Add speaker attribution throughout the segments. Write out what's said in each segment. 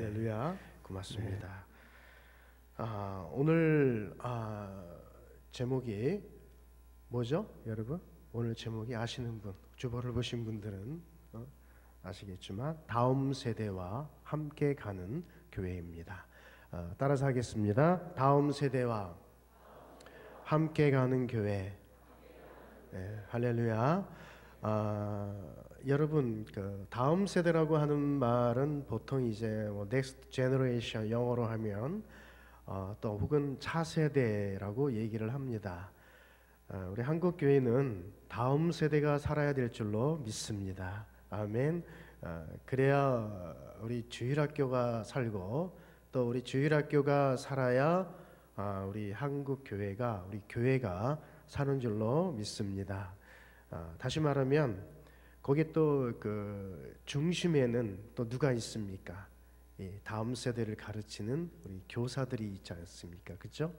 Speaker 1: 할렐루야. 고맙습니다. 오늘 제목이 뭐죠, 여러분? 오늘 제목이 아시는 분, 주보를 보신 분들은 아시겠지만 다음 세대와 함께 가는 교회입니다. 따라서 하겠습니다. 다음 세대와 함께 가는 교회. 네, 할렐루야. 여러분, 그 다음 세대라고 하는 말은 보통 이제 뭐 next generation 영어로 하면 또 혹은 차세대라고 얘기를 합니다. 우리 한국 교회는 다음 세대가 살아야 될 줄로 믿습니다. 아멘. 그래야 우리 주일학교가 살고 또 우리 주일학교가 살아야 우리 한국 교회가 우리 교회가 사는 줄로 믿습니다. 다시 말하면 거기 또 그 중심에는 또 누가 있습니까? 다음 세대를 가르치는 우리 교사들이 있지 않습니까? 그렇죠?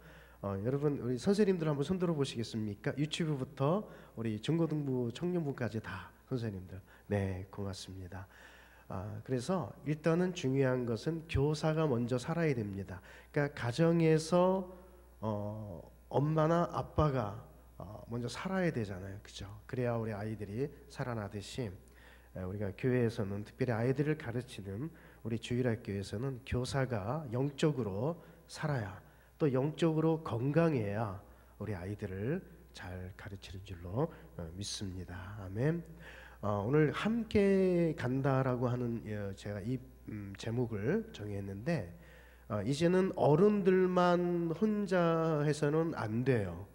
Speaker 1: 여러분, 우리 선생님들 한번 손 들어 보시겠습니까? 유치부부터 우리 중고등부 청년부까지 다 선생님들. 네, 고맙습니다. 그래서 일단은 중요한 것은 교사가 먼저 살아야 됩니다. 그러니까 가정에서 엄마나 아빠가 먼저 살아야 되잖아요, 그죠? 그래야 우리 아이들이 살아나듯이 우리가 교회에서는 특별히 아이들을 가르치는 우리 주일학교에서는 교사가 영적으로 살아야 또 영적으로 건강해야 우리 아이들을 잘 가르치는 줄로 믿습니다. 아멘. 오늘 함께 간다라고 하는 제가 이 제목을 정했는데 이제는 어른들만 혼자 해서는 안 돼요.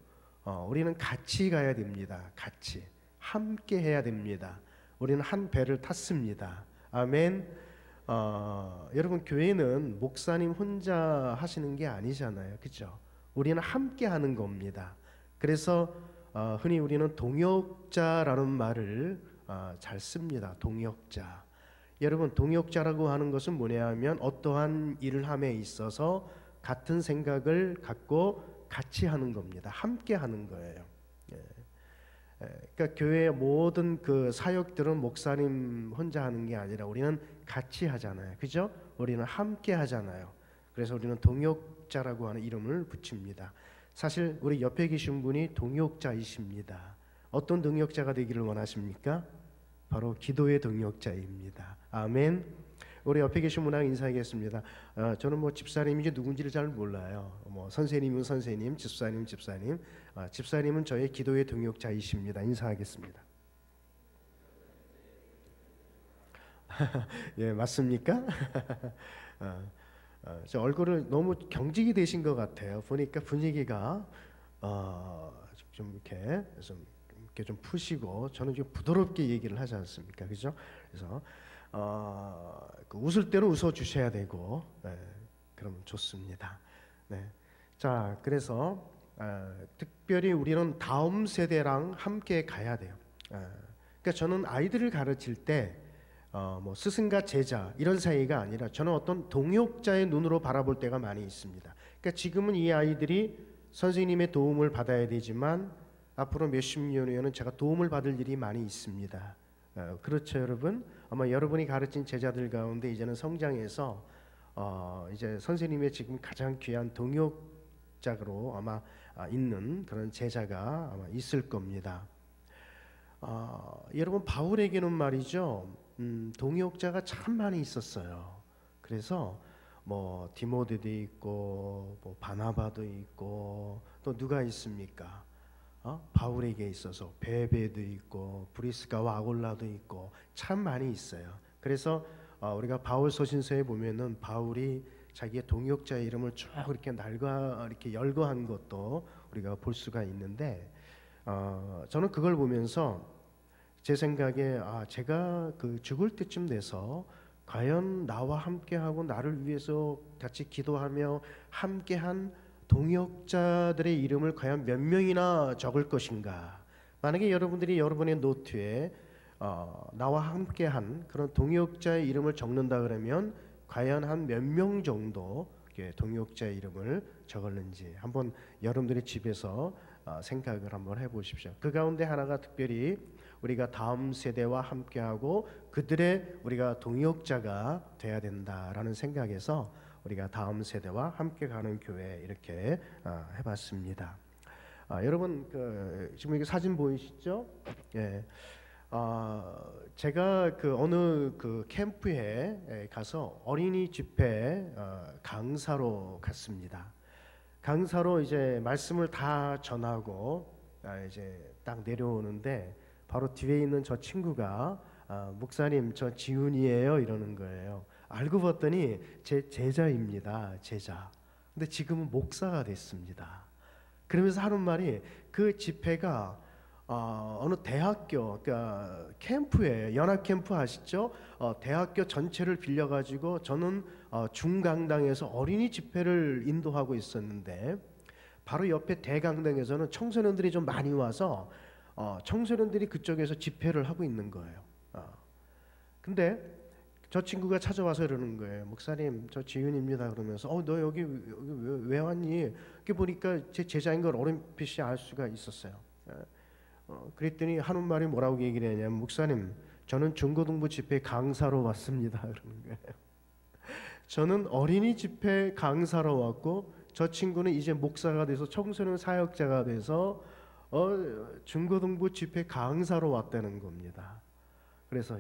Speaker 1: 우리는 같이 가야 됩니다. 같이 함께 해야 됩니다. 우리는 한 배를 탔습니다. 아멘. 여러분, 교회는 목사님 혼자 하시는 게 아니잖아요, 그렇죠? 우리는 함께 하는 겁니다. 그래서 흔히 우리는 동역자라는 말을 잘 씁니다. 동역자. 여러분, 동역자라고 하는 것은 뭐냐 하면 어떠한 일을 함에 있어서 같은 생각을 갖고 같이 하는 겁니다. 함께 하는 거예요. 그러니까 교회의 모든 그 사역들은 목사님 혼자 하는 게 아니라 우리는 같이 하잖아요, 그죠? 우리는 함께 하잖아요. 그래서 우리는 동역자라고 하는 이름을 붙입니다. 사실 우리 옆에 계신 분이 동역자이십니다. 어떤 동역자가 되기를 원하십니까? 바로 기도의 동역자입니다. 아멘. 우리 옆에 계신 분하고 인사하겠습니다. 저는 뭐 집사님인지 누군지를 잘 몰라요. 뭐 선생님은 선생님, 집사님 집사님. 집사님은 저의 기도의 동역자이십니다. 인사하겠습니다. 예, 맞습니까? 저 얼굴을 너무 경직이 되신 것 같아요. 보니까 분위기가 좀 이렇게 좀 푸시고 저는 좀 부드럽게 얘기를 하지 않습니까? 그죠? 그래서 그 웃을 대로 웃어 주셔야 되고, 그러면 좋습니다. 네. 자, 그래서 특별히 우리는 다음 세대랑 함께 가야 돼요. 그러니까 저는 아이들을 가르칠 때 뭐 스승과 제자 이런 사이가 아니라 저는 어떤 동역자의 눈으로 바라볼 때가 많이 있습니다. 그러니까 지금은 이 아이들이 선생님의 도움을 받아야 되지만 앞으로 몇십 년 후에는 제가 도움을 받을 일이 많이 있습니다. 그렇죠, 여러분? 아마 여러분이 가르친 제자들 가운데 이제는 성장해서 이제 선생님의 지금 가장 귀한 동역자로 아마 있는 그런 제자가 아마 있을 겁니다. 여러분, 바울에게는 말이죠, 동역자가 참 많이 있었어요. 그래서 뭐 디모데도 있고 뭐 바나바도 있고 또 누가 있습니까? 바울에게 있어서 베베도 있고 브리스가와 아골라도 있고 참 많이 있어요. 그래서 우리가 바울 서신서에 보면은 바울이 자기의 동역자의 이름을 쭉 이렇게 이렇게 열거한 것도 우리가 볼 수가 있는데 저는 그걸 보면서 제 생각에 제가 그 죽을 때쯤 돼서 과연 나와 함께하고 나를 위해서 같이 기도하며 함께한 동역자들의 이름을 과연 몇 명이나 적을 것인가. 만약에 여러분들이 여러분의 노트에 나와 함께한 그런 동역자의 이름을 적는다 그러면 과연 한 몇 명 정도 동역자의 이름을 적었는지 한번 여러분들의 집에서 생각을 한번 해보십시오. 그 가운데 하나가 특별히 우리가 다음 세대와 함께하고 그들의 우리가 동역자가 돼야 된다라는 생각에서 우리가 다음 세대와 함께 가는 교회 이렇게 해봤습니다. 여러분 지금 이게 사진 보이시죠? 예. 제가 어느 캠프에 가서 어린이 집회 강사로 갔습니다. 강사로 이제 말씀을 다 전하고 이제 딱 내려오는데 바로 뒤에 있는 저 친구가 목사님 저 지훈이에요 이러는 거예요. 알고 봤더니 제 제자입니다. 제자. 근데 지금은 목사가 됐습니다. 그러면서 하는 말이 그 집회가 어느 대학교 그러니까 캠프에 연합 캠프 아시죠? 대학교 전체를 빌려가지고 저는 중강당에서 어린이 집회를 인도하고 있었는데 바로 옆에 대강당에서는 청소년들이 좀 많이 와서 청소년들이 그쪽에서 집회를 하고 있는 거예요. 근데 저 친구가 찾아와서 이러는 거예요. 목사님 저 지윤입니다. 그러면서 너 여기 왜 왔니? 이렇게 보니까 제 제자인 걸 어렴풋이 알 수가 있었어요. 그랬더니 하는 말이 뭐라고 얘기를 하냐면 목사님 저는 중고등부 집회 강사로 왔습니다. 그러는 거예요. 저는 어린이 집회 강사로 왔고 저 친구는 이제 목사가 돼서 청소년 사역자가 돼서 중고등부 집회 강사로 왔다는 겁니다. 그래서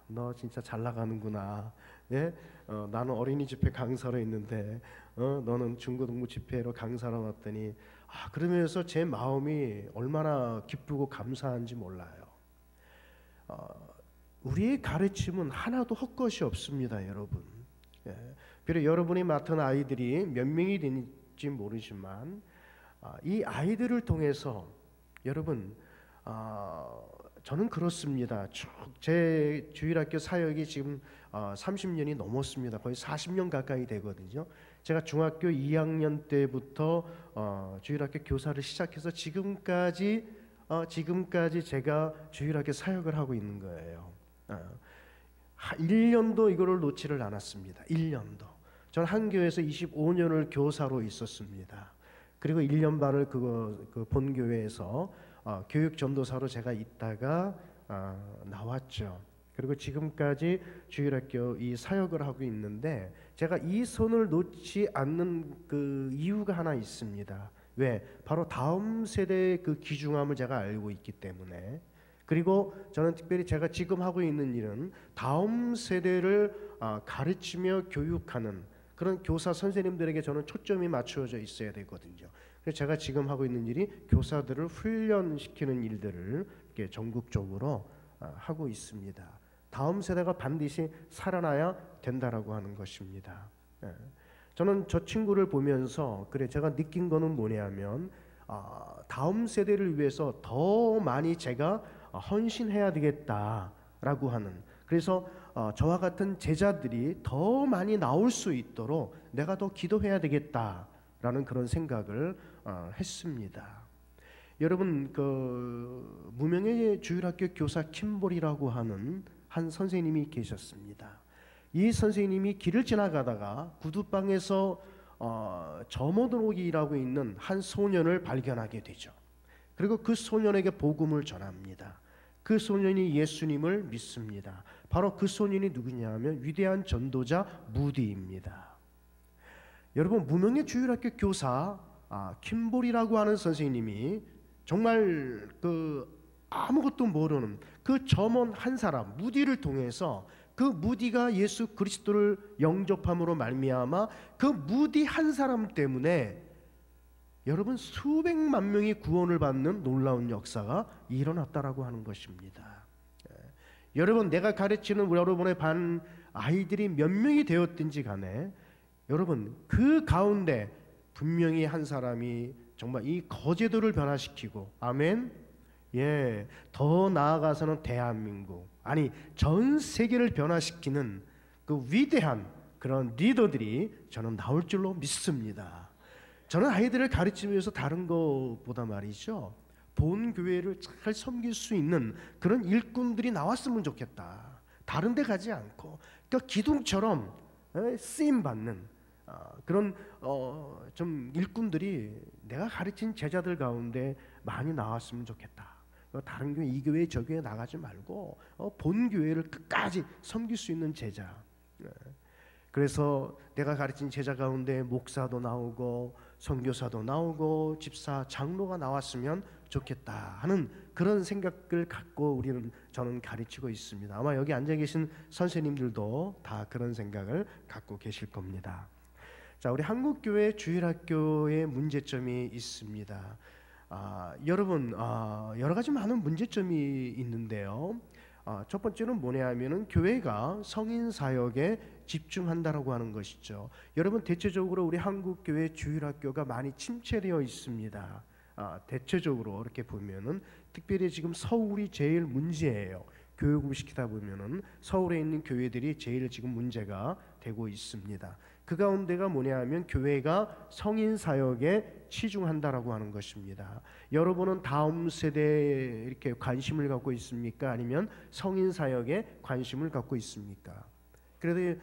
Speaker 1: 너 진짜 잘 나가는구나. 예? 나는 어린이 집회 강사로 있는데 너는 중고등부 집회로 강사로 왔더니 그러면서 제 마음이 얼마나 기쁘고 감사한지 몰라요. 우리의 가르침은 하나도 헛것이 없습니다, 여러분. 예. 비록 여러분이 맡은 아이들이 몇 명이 되는지 모르지만 이 아이들을 통해서 여러분 저는 그렇습니다. 쭉 제 주일학교 사역이 지금 30년이 넘었습니다. 거의 40년 가까이 되거든요. 제가 중학교 2학년 때부터 주일학교 교사를 시작해서 지금까지 제가 주일학교 사역을 하고 있는 거예요. 1년도 이거를 놓지를 않았습니다. 1년도. 저는 한 교회에서 25년을 교사로 있었습니다. 그리고 1년 반을 그 본교회에서 교육 전도사로 제가 있다가 나왔죠. 그리고 지금까지 주일학교 이 사역을 하고 있는데 제가 이 손을 놓지 않는 그 이유가 하나 있습니다. 왜? 바로 다음 세대의 그 귀중함을 제가 알고 있기 때문에. 그리고 저는 특별히 제가 지금 하고 있는 일은 다음 세대를 가르치며 교육하는 그런 교사 선생님들에게 저는 초점이 맞춰져 있어야 되거든요. 그래서 제가 지금 하고 있는 일이 교사들을 훈련시키는 일들을 이렇게 전국적으로 하고 있습니다. 다음 세대가 반드시 살아나야 된다라고 하는 것입니다. 저는 저 친구를 보면서 제가 느낀 거는 뭐냐면 다음 세대를 위해서 더 많이 제가 헌신해야 되겠다라고 하는, 그래서 저와 같은 제자들이 더 많이 나올 수 있도록 내가 더 기도해야 되겠다라는 그런 생각을 했습니다. 여러분 무명의 주일학교 교사 킴볼이라고 하는 한 선생님이 계셨습니다. 이 선생님이 길을 지나가다가 구두방에서 점어들어오기라고 있는 한 소년을 발견하게 되죠. 그리고 그 소년에게 복음을 전합니다. 그 소년이 예수님을 믿습니다. 바로 그 소년이 누구냐 하면 위대한 전도자 무디입니다. 여러분 무명의 주일학교 교사 킴볼이라고 하는 선생님이 정말 아무것도 모르는 그 점원 한 사람 무디를 통해서 그 무디가 예수 그리스도를 영접함으로 말미암아 그 무디 한 사람 때문에 여러분 수백만 명이 구원을 받는 놀라운 역사가 일어났다라고 하는 것입니다. 여러분 내가 가르치는 여러분의 반 아이들이 몇 명이 되었든지 간에 여러분 그 가운데 분명히 한 사람이 정말 이 거제도를 변화시키고 아멘. 예, 더 나아가서는 대한민국 아니 전 세계를 변화시키는 그 위대한 그런 리더들이 저는 나올 줄로 믿습니다. 저는 아이들을 가르치기 위해서 다른 것보다 말이죠, 본 교회를 잘 섬길 수 있는 그런 일꾼들이 나왔으면 좋겠다. 다른 데 가지 않고 그러니까 기둥처럼 쓰임 받는 그런 좀 일꾼들이 내가 가르친 제자들 가운데 많이 나왔으면 좋겠다. 다른 교회, 이 교회, 저 교회 나가지 말고 본 교회를 끝까지 섬길 수 있는 제자. 그래서 내가 가르친 제자 가운데 목사도 나오고 선교사도 나오고 집사, 장로가 나왔으면 좋겠다 하는 그런 생각을 갖고 저는 가르치고 있습니다. 아마 여기 앉아 계신 선생님들도 다 그런 생각을 갖고 계실 겁니다. 자, 우리 한국교회 주일학교의 문제점이 있습니다. 여러분, 여러 가지 많은 문제점이 있는데요. 첫 번째는 뭐냐 하면은 교회가 성인 사역에 집중한다라고 하는 것이죠. 여러분, 대체적으로 우리 한국교회 주일학교가 많이 침체되어 있습니다. 대체적으로 이렇게 보면은 특별히 지금 서울이 제일 문제예요. 교육을 시키다 보면은 서울에 있는 교회들이 제일 지금 문제가 되고 있습니다. 그 가운데가 뭐냐 하면 교회가 성인 사역에 치중한다라고 하는 것입니다. 여러분은 다음 세대에 이렇게 관심을 갖고 있습니까? 아니면 성인 사역에 관심을 갖고 있습니까? 그래도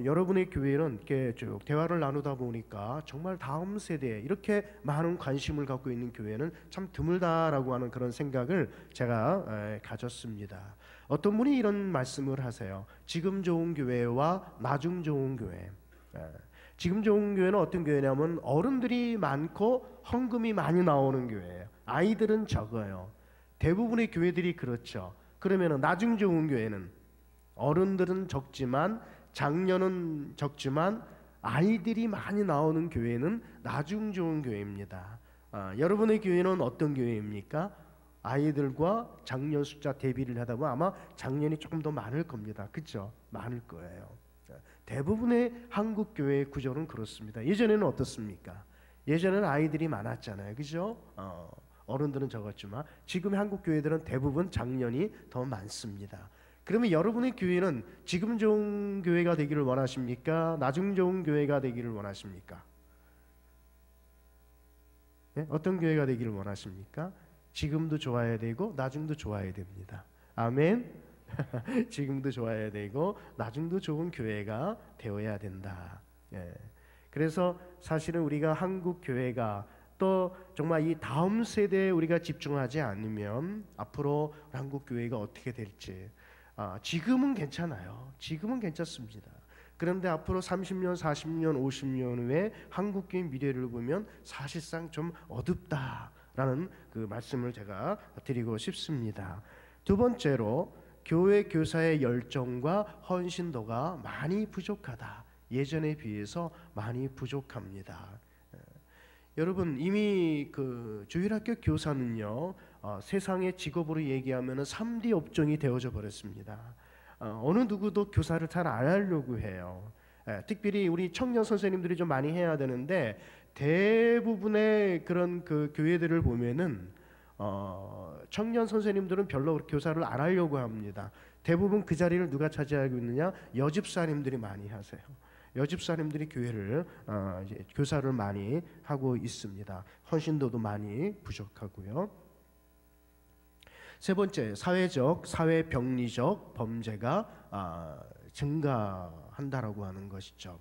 Speaker 1: 여러분의 교회는 이렇게 쭉 대화를 나누다 보니까 정말 다음 세대에 이렇게 많은 관심을 갖고 있는 교회는 참 드물다라고 하는 그런 생각을 제가 가졌습니다. 어떤 분이 이런 말씀을 하세요. 지금 좋은 교회와 나중 좋은 교회. 지금 좋은 교회는 어떤 교회냐면 어른들이 많고 헌금이 많이 나오는 교회예요. 아이들은 적어요. 대부분의 교회들이 그렇죠. 그러면 나중 좋은 교회는 어른들은 적지만 장년은 적지만 아이들이 많이 나오는 교회는 나중 좋은 교회입니다. 여러분의 교회는 어떤 교회입니까? 아이들과 장년 숫자 대비를 하다 보면 아마 장년이 조금 더 많을 겁니다. 그렇죠? 많을 거예요. 대부분의 한국 교회의 구조는 그렇습니다. 예전에는 어떻습니까? 예전에는 아이들이 많았잖아요. 그죠? 어른들은 적었지만 지금 한국 교회들은 대부분 장년이 더 많습니다. 그러면 여러분의 교회는 지금 좋은 교회가 되기를 원하십니까? 나중 좋은 교회가 되기를 원하십니까? 네? 어떤 교회가 되기를 원하십니까? 지금도 좋아야 되고 나중도 좋아야 됩니다. 아멘. 지금도 좋아야 되고 나중도 좋은 교회가 되어야 된다. 그래서 사실은 우리가 한국 교회가 또 정말 이 다음 세대에 우리가 집중하지 않으면 앞으로 한국 교회가 어떻게 될지 지금은 괜찮아요. 지금은 괜찮습니다. 그런데 앞으로 30년, 40년, 50년 후에 한국 교회 미래를 보면 사실상 좀 어둡다라는 그 말씀을 제가 드리고 싶습니다. 두 번째로 교회 교사의 열정과 헌신도가 많이 부족하다. 예전에 비해서 많이 부족합니다. 여러분, 이미 그 주일학교 교사는요, 세상의 직업으로 얘기하면 3D 업종이 되어져 버렸습니다. 어느 누구도 교사를 잘 안 하려고 해요. 특별히 우리 청년 선생님들이 좀 많이 해야 되는데 대부분의 그런 그 교회들을 보면은 청년 선생님들은 별로 교사를 안 하려고 합니다. 대부분 그 자리를 누가 차지하고 있느냐? 여집사님들이 많이 하세요. 여집사님들이 교회를 이제 교사를 많이 하고 있습니다. 헌신도도 많이 부족하고요. 세 번째, 사회병리적 범죄가 증가한다라고 하는 것이죠.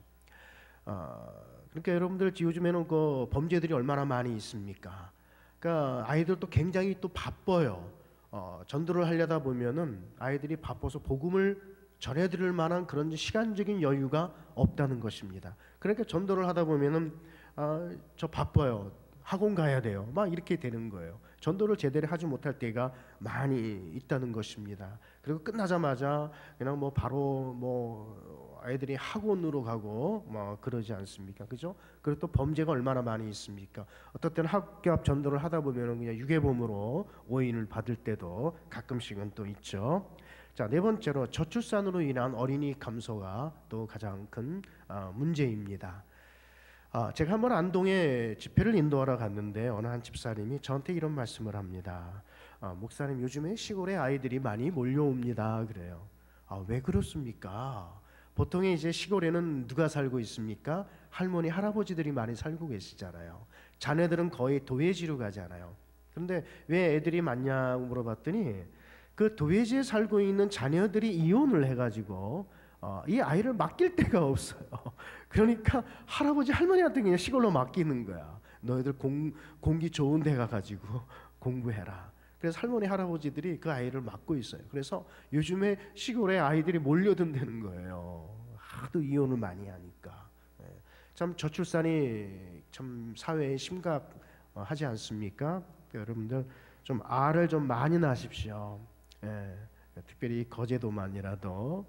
Speaker 1: 그러니까 여러분들 요즘에는 그 범죄들이 얼마나 많이 있습니까? 그러니까 아이들도 굉장히 또 바빠요. 전도를 하려다 보면은 아이들이 바빠서 복음을 전해드릴 만한 그런 시간적인 여유가 없다는 것입니다. 그러니까 전도를 하다 보면은 저 바빠요. 학원 가야 돼요. 막 이렇게 되는 거예요. 전도를 제대로 하지 못할 때가 많이 있다는 것입니다. 그리고 끝나자마자 그냥 뭐 바로 뭐 아이들이 학원으로 가고 뭐 그러지 않습니까? 그죠? 그리고 또 범죄가 얼마나 많이 있습니까? 어떨 때는 학교 앞 전도를 하다 보면은 그냥 유괴범으로 오인을 받을 때도 가끔씩은 또 있죠. 자, 네 번째로 저출산으로 인한 어린이 감소가 또 가장 큰 문제입니다. 제가 한번 안동에 집회를 인도하러 갔는데 어느 한 집사님이 저한테 이런 말씀을 합니다. 목사님, 요즘에 시골에 아이들이 많이 몰려옵니다. 그래요. 왜 그렇습니까? 보통 이제 시골에는 누가 살고 있습니까? 할머니, 할아버지들이 많이 살고 계시잖아요. 자녀들은 거의 도회지로 가잖아요. 그런데 왜 애들이 많냐고 물어봤더니 그 도회지에 살고 있는 자녀들이 이혼을 해가지고 이 아이를 맡길 데가 없어요. 그러니까 할아버지 할머니한테 그냥 시골로 맡기는 거야. 너희들 공기 좋은 데 가가지고 공부해라. 그래서 할머니 할아버지들이 그 아이를 맡고 있어요. 그래서 요즘에 시골에 아이들이 몰려든다는 거예요. 하도 이혼을 많이 하니까. 참 저출산이 참 사회에 심각하지 않습니까? 여러분들 좀 알을 좀 많이 낳으십시오. 특별히 거제도만이라도.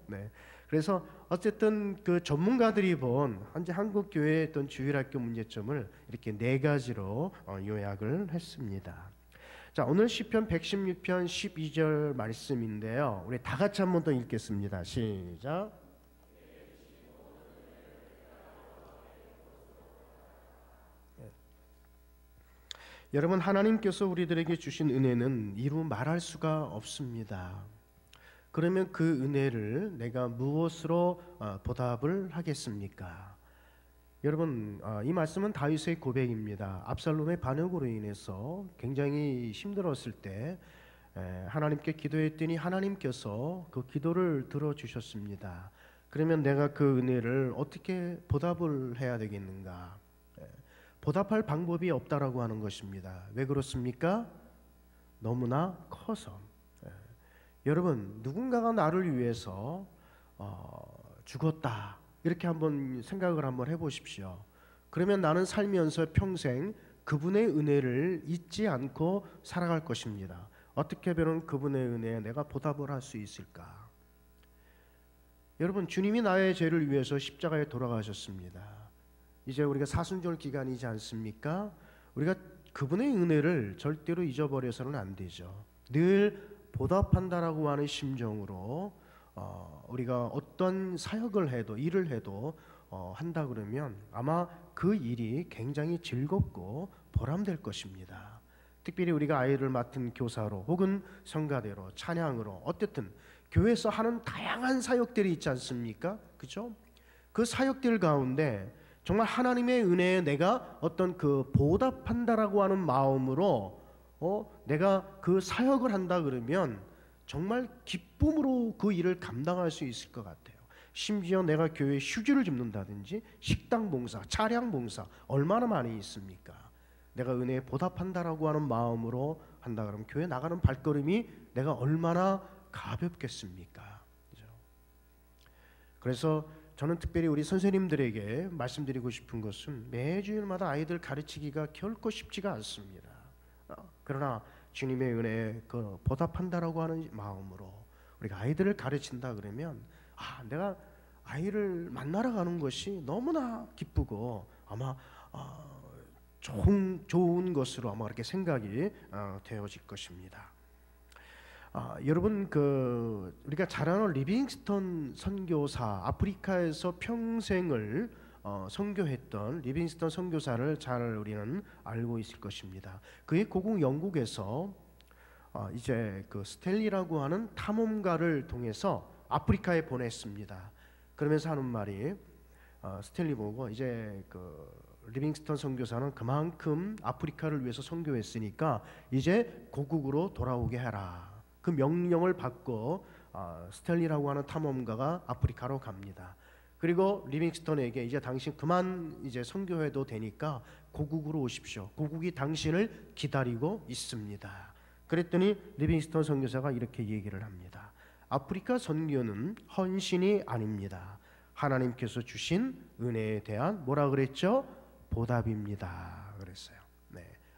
Speaker 1: 그래서 어쨌든 그 전문가들이 본 현재 한국 교회의 어떤 주일학교 문제점을 이렇게 4가지로 요약을 했습니다. 자, 오늘 시편 116편 12절 말씀인데요. 우리 다 같이 한 번 더 읽겠습니다. 시작. 여러분, 하나님께서 우리들에게 주신 은혜는 이루 말할 수가 없습니다. 그러면 그 은혜를 내가 무엇으로 보답을 하겠습니까? 여러분, 이 말씀은 다윗의 고백입니다. 압살롬의 반역으로 인해서 굉장히 힘들었을 때 하나님께 기도했더니 하나님께서 그 기도를 들어주셨습니다. 그러면 내가 그 은혜를 어떻게 보답을 해야 되겠는가? 보답할 방법이 없다라고 하는 것입니다. 왜 그렇습니까? 너무나 커서. 여러분, 누군가가 나를 위해서 죽었다 이렇게 한번 생각을 한번 해보십시오. 그러면 나는 살면서 평생 그분의 은혜를 잊지 않고 살아갈 것입니다. 어떻게 하면 그분의 은혜에 내가 보답을 할 수 있을까? 여러분, 주님이 나의 죄를 위해서 십자가에 돌아가셨습니다. 이제 우리가 사순절 기간이지 않습니까? 우리가 그분의 은혜를 절대로 잊어버려서는 안 되죠. 늘 보답한다라고 하는 심정으로 우리가 어떤 사역을 해도 일을 해도 한다 그러면 아마 그 일이 굉장히 즐겁고 보람될 것입니다. 특별히 우리가 아이를 맡은 교사로 혹은 성가대로 찬양으로 어쨌든 교회에서 하는 다양한 사역들이 있지 않습니까? 그죠? 그 사역들 가운데 정말 하나님의 은혜에 내가 어떤 그 보답한다라고 하는 마음으로 내가 그 사역을 한다 그러면 정말 기쁨으로 그 일을 감당할 수 있을 것 같아요. 심지어 내가 교회에 휴지를 줍는다든지 식당 봉사, 차량 봉사 얼마나 많이 있습니까? 내가 은혜에 보답한다라고 하는 마음으로 한다 그러면 교회 나가는 발걸음이 내가 얼마나 가볍겠습니까? 그죠? 그래서 저는 특별히 우리 선생님들에게 말씀드리고 싶은 것은 매주일마다 아이들 가르치기가 결코 쉽지가 않습니다. 그러나 주님의 은혜에 그 보답한다라고 하는 마음으로 우리가 아이들을 가르친다 그러면 내가 아이를 만나러 가는 것이 너무나 기쁘고 아마 좋은 것으로 아마 이렇게 생각이 되어질 것입니다. 여러분, 우리가 잘 아는 리빙스턴 선교사, 아프리카에서 평생을 선교했던 리빙스턴 선교사를 잘 우리는 알고 있을 것입니다. 그의 고국 영국에서 이제 그 스탠리라고 하는 탐험가를 통해서 아프리카에 보냈습니다. 그러면서 하는 말이 스탠리 보고 이제 그 리빙스턴 선교사는 그만큼 아프리카를 위해서 선교했으니까 이제 고국으로 돌아오게 해라. 그 명령을 받고 스탠리라고 하는 탐험가가 아프리카로 갑니다. 그리고 리빙스턴에게 이제 당신 그만 이제 선교해도 되니까 고국으로 오십시오. 고국이 당신을 기다리고 있습니다. 그랬더니 리빙스턴 선교사가 이렇게 얘기를 합니다. 아프리카 선교는 헌신이 아닙니다. 하나님께서 주신 은혜에 대한 뭐라 그랬죠? 보답입니다. 그랬어요.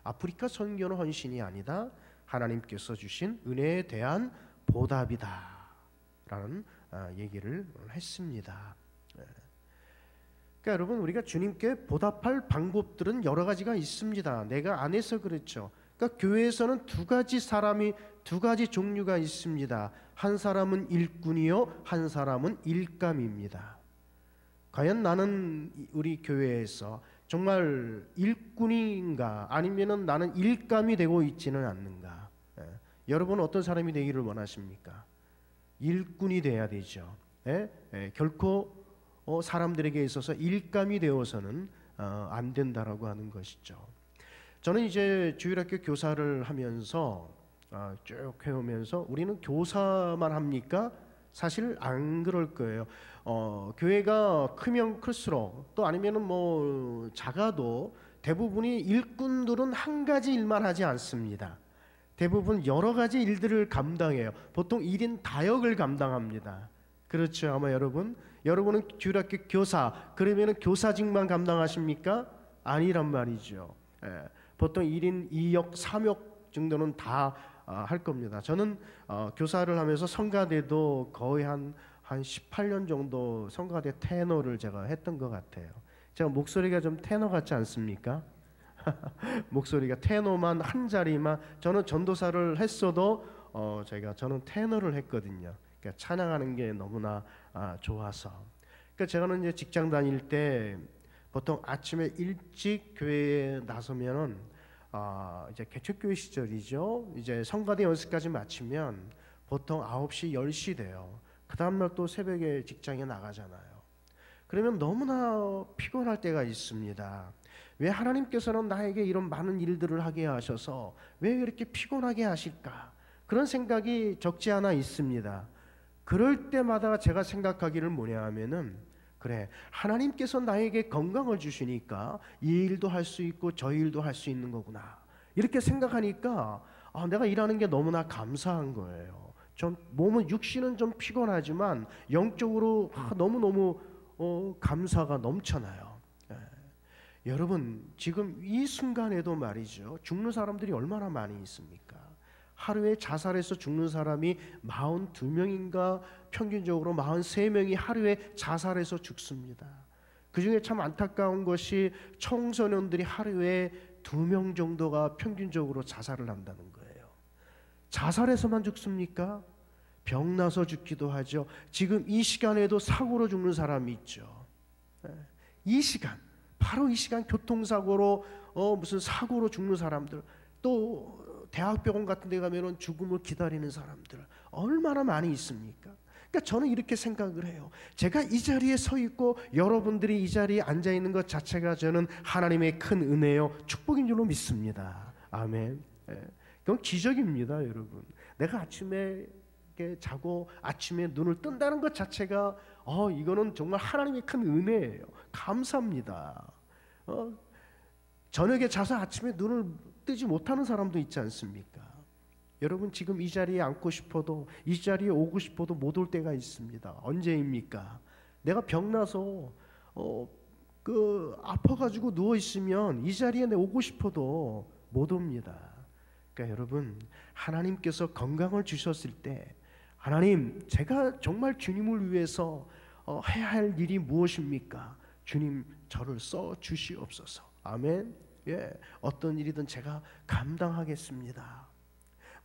Speaker 1: 아프리카 선교는 헌신이 아니다. 하나님께서 주신 은혜에 대한 보답이다 라는 얘기를 했습니다. 그러니까 여러분, 우리가 주님께 보답할 방법들은 여러 가지가 있습니다. 내가 안에서 그렇죠. 그러니까 교회에서는 두 가지 종류가 있습니다. 한 사람은 일꾼이요, 한 사람은 일감입니다. 과연 나는 우리 교회에서 정말 일꾼인가 아니면은 나는 일감이 되고 있지는 않는가? 여러분은 어떤 사람이 되기를 원하십니까? 일꾼이 돼야 되죠. 결코 사람들에게 있어서 일감이 되어서는 안 된다라고 하는 것이죠. 저는 이제 주일학교 교사를 하면서 쭉 해오면서 우리는 교사만 합니까? 사실 안 그럴 거예요. 교회가 크면 클수록 또 아니면은 뭐 작아도 대부분이 일꾼들은 한 가지 일만 하지 않습니다. 대부분 여러 가지 일들을 감당해요. 보통 1인 다역을 감당합니다. 그렇죠. 아마 여러분은 주일학교 교사, 그러면은 교사직만 감당하십니까? 아니란 말이죠. 보통 1인 2역, 3역 정도는 다 할 겁니다. 저는 교사를 하면서 성가대도 거의 한 18년 정도 성가대 테너를 제가 했던 것 같아요. 제가 목소리가 좀 테너 같지 않습니까? 목소리가 테너만 한 자리만, 저는 전도사를 했어도 저는 테너를 했거든요. 그러니까 찬양하는 게 너무나 좋아서. 그러니까 제가는 이제 직장 다닐 때 보통 아침에 일찍 교회에 나서면은 이제 개척교회 시절이죠. 이제 성가대 연습까지 마치면 보통 9시, 10시 돼요. 그 다음날 또 새벽에 직장에 나가잖아요. 그러면 너무나 피곤할 때가 있습니다. 왜 하나님께서는 나에게 이런 많은 일들을 하게 하셔서 왜 이렇게 피곤하게 하실까? 그런 생각이 적지 않아 있습니다. 그럴 때마다 제가 생각하기를 뭐냐 하면은, 그래, 하나님께서 나에게 건강을 주시니까 이 일도 할 수 있고 저 일도 할 수 있는 거구나, 이렇게 생각하니까 내가 일하는 게 너무나 감사한 거예요. 좀 몸은, 육신은 좀 피곤하지만 영적으로 너무너무 감사가 넘쳐나요. 여러분, 지금 이 순간에도 말이죠, 죽는 사람들이 얼마나 많이 있습니까? 하루에 자살해서 죽는 사람이 42명인가 평균적으로 43명이 하루에 자살해서 죽습니다. 그 중에 참 안타까운 것이 청소년들이 하루에 2명 정도가 평균적으로 자살을 한다는 거예요. 자살해서만 죽습니까? 병나서 죽기도 하죠. 지금 이 시간에도 사고로 죽는 사람이 있죠. 이 시간, 바로 이 시간 교통사고로 무슨 사고로 죽는 사람들, 또 대학병원 같은 데 가면은 죽음을 기다리는 사람들 얼마나 많이 있습니까? 그러니까 저는 이렇게 생각을 해요. 제가 이 자리에 서 있고 여러분들이 이 자리에 앉아 있는 것 자체가 저는 하나님의 큰 은혜요, 축복인 줄로 믿습니다. 아멘. 그건 기적입니다, 여러분. 내가 아침에 이렇게 자고 아침에 눈을 뜬다는 것 자체가 이거는 정말 하나님의 큰 은혜예요. 감사합니다. 저녁에 자서 아침에 눈을 뜨지 못하는 사람도 있지 않습니까? 여러분, 지금 이 자리에 앉고 싶어도, 이 자리에 오고 싶어도 못 올 때가 있습니다. 언제입니까? 내가 병나서 아파가지고 누워 있으면 이 자리에 내 오고 싶어도 못 옵니다. 그러니까 여러분, 하나님께서 건강을 주셨을 때, 하나님, 제가 정말 주님을 위해서 해야 할 일이 무엇입니까? 주님, 저를 써 주시옵소서. 아멘. 어떤 일이든 제가 감당하겠습니다.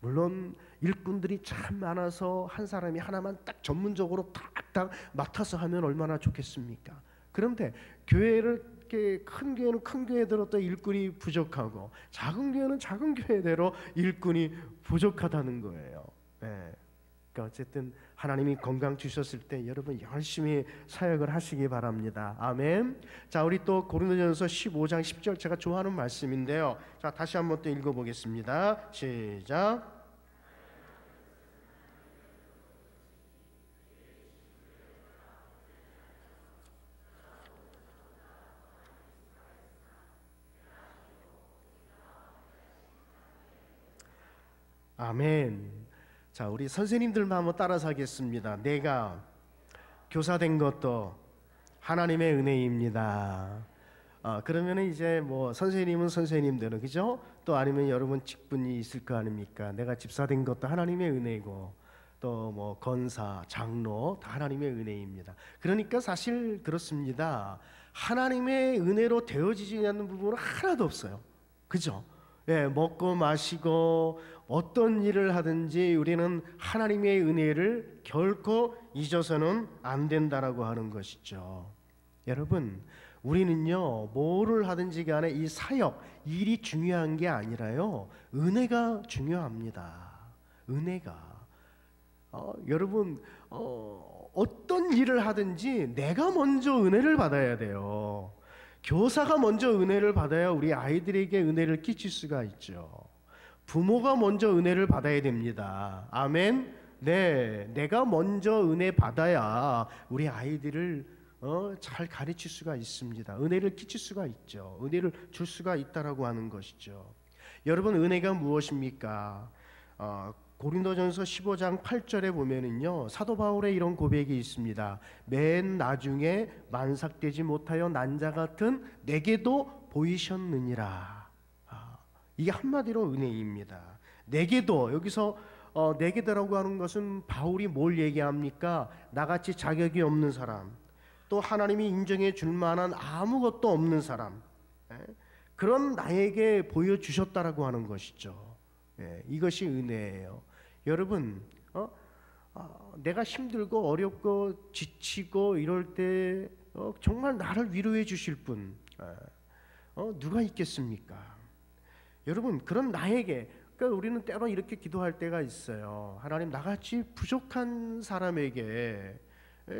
Speaker 1: 물론 일꾼들이 참 많아서 한 사람이 하나만 딱 전문적으로 탁탁 맡아서 하면 얼마나 좋겠습니까? 그런데 교회를 이렇게 큰 교회는 큰 교회대로 또 일꾼이 부족하고, 작은 교회는 작은 교회대로 일꾼이 부족하다는 거예요. 그러니까 어쨌든 하나님이 건강 주셨을 때 여러분 열심히 사역을 하시기 바랍니다. 아멘. 자, 우리 또 고린도전서 15장 10절, 제가 좋아하는 말씀인데요. 자, 다시 한번 또 읽어보겠습니다. 시작. 아멘. 자, 우리 선생님들만 한번 따라서 하겠습니다. 내가 교사된 것도 하나님의 은혜입니다. 그러면 이제 뭐 선생님은 선생님대로, 그죠? 또 아니면 여러분 직분이 있을 거 아닙니까? 내가 집사된 것도 하나님의 은혜고, 또 뭐 권사, 장로 다 하나님의 은혜입니다. 그러니까 사실 그렇습니다. 하나님의 은혜로 되어지지 않는 부분은 하나도 없어요. 그죠? 먹고 마시고 어떤 일을 하든지 우리는 하나님의 은혜를 결코 잊어서는 안 된다라고 하는 것이죠. 여러분, 우리는요, 뭐를 하든지 간에 이 사역, 일이 중요한 게 아니라요, 은혜가 중요합니다. 은혜가. 여러분, 어떤 일을 하든지 내가 먼저 은혜를 받아야 돼요. 교사가 먼저 은혜를 받아야 우리 아이들에게 은혜를 끼칠 수가 있죠. 부모가 먼저 은혜를 받아야 됩니다. 아멘. 내가 먼저 은혜 받아야 우리 아이들을 잘 가르칠 수가 있습니다. 은혜를 끼칠 수가 있죠. 은혜를 줄 수가 있다라고 하는 것이죠. 여러분, 은혜가 무엇입니까? 고린도전서 15장 8절에 보면은요, 사도 바울의 이런 고백이 있습니다. 맨 나중에 만삭되지 못하여 난자 같은 내게도 보이셨느니라. 이게 한마디로 은혜입니다. 내게도, 여기서 내게도라고 하는 것은 바울이 뭘 얘기합니까? 나같이 자격이 없는 사람, 또 하나님이 인정해 줄 만한 아무것도 없는 사람, 그런 나에게 보여주셨다라고 하는 것이죠. 이것이 은혜예요. 여러분, 내가 힘들고 어렵고 지치고 이럴 때 정말 나를 위로해 주실 분 누가 있겠습니까? 여러분, 그런 나에게, 그러니까 우리는 때로 이렇게 기도할 때가 있어요. 하나님, 나같이 부족한 사람에게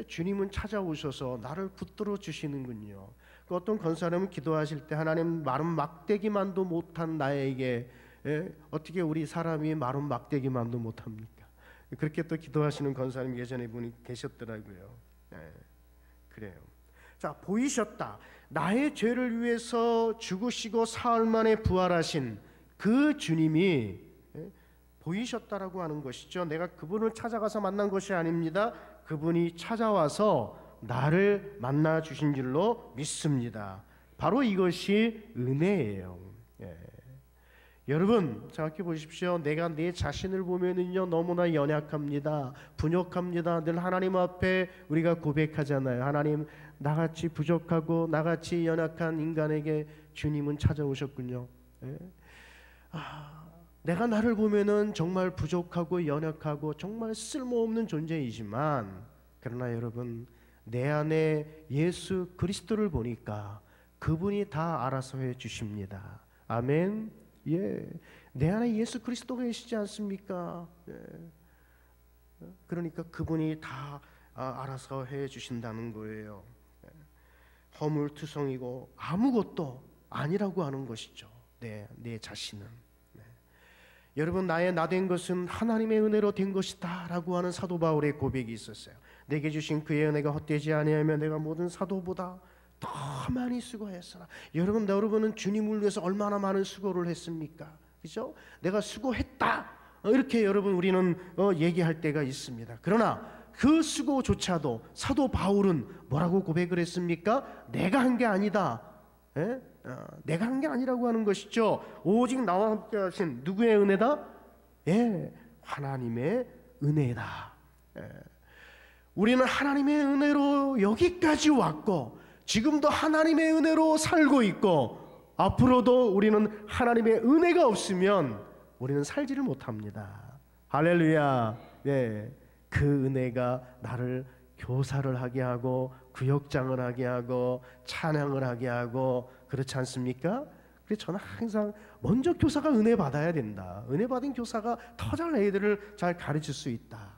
Speaker 1: 주님은 찾아오셔서 나를 붙들어 주시는군요. 어떤 권사님은 기도하실 때, 하나님, 마른 막대기만도 못한 나에게 어떻게 우리 사람이 마른 막대기만도 못합니까? 그렇게 또 기도하시는 권사님 예전에 분이 계셨더라고요. 그래요. 자, 보이셨다. 나의 죄를 위해서 죽으시고 사흘 만에 부활하신 그 주님이 보이셨다라고 하는 것이죠. 내가 그분을 찾아가서 만난 것이 아닙니다. 그분이 찾아와서 나를 만나 주신 줄로 믿습니다. 바로 이것이 은혜예요. 여러분, 생각해 보십시오. 내가 내 자신을 보면은요, 너무나 연약합니다. 부족합니다. 늘 하나님 앞에 우리가 고백하잖아요. 하나님, 나같이 부족하고 나같이 연약한 인간에게 주님은 찾아오셨군요. 내가 나를 보면은 정말 부족하고 연약하고 정말 쓸모없는 존재이지만, 그러나 여러분, 내 안에 예수 그리스도를 보니까 그분이 다 알아서 해 주십니다. 아멘. 내 안에 예수 그리스도가 계시지 않습니까? 그러니까 그분이 다 알아서 해 주신다는 거예요. 허물투성이고 아무것도 아니라고 하는 것이죠. 내 자신은. 여러분, 나의 나된 것은 하나님의 은혜로 된 것이다 라고 하는 사도 바울의 고백이 있었어요. 내게 주신 그의 은혜가 헛되지 아니하며 내가 모든 사도보다 더 많이 수고했으나. 여러분은 주님을 위해서 얼마나 많은 수고를 했습니까? 그죠? 내가 수고했다, 이렇게 여러분 우리는 얘기할 때가 있습니다. 그러나 그 수고조차도 사도 바울은 뭐라고 고백을 했습니까? 내가 한 게 아니다. 내가 한 게 아니라고 하는 것이죠. 오직 나와 함께 하신 누구의 은혜다? 하나님의 은혜다. 우리는 하나님의 은혜로 여기까지 왔고, 지금도 하나님의 은혜로 살고 있고, 앞으로도 우리는 하나님의 은혜가 없으면 우리는 살지를 못합니다. 할렐루야. 그 은혜가 나를 교사를 하게 하고 구역장을 하게 하고 찬양을 하게 하고, 그렇지 않습니까? 그래서 저는 항상 먼저 교사가 은혜 받아야 된다. 은혜 받은 교사가 더 잘 애들을 잘 가르칠 수 있다.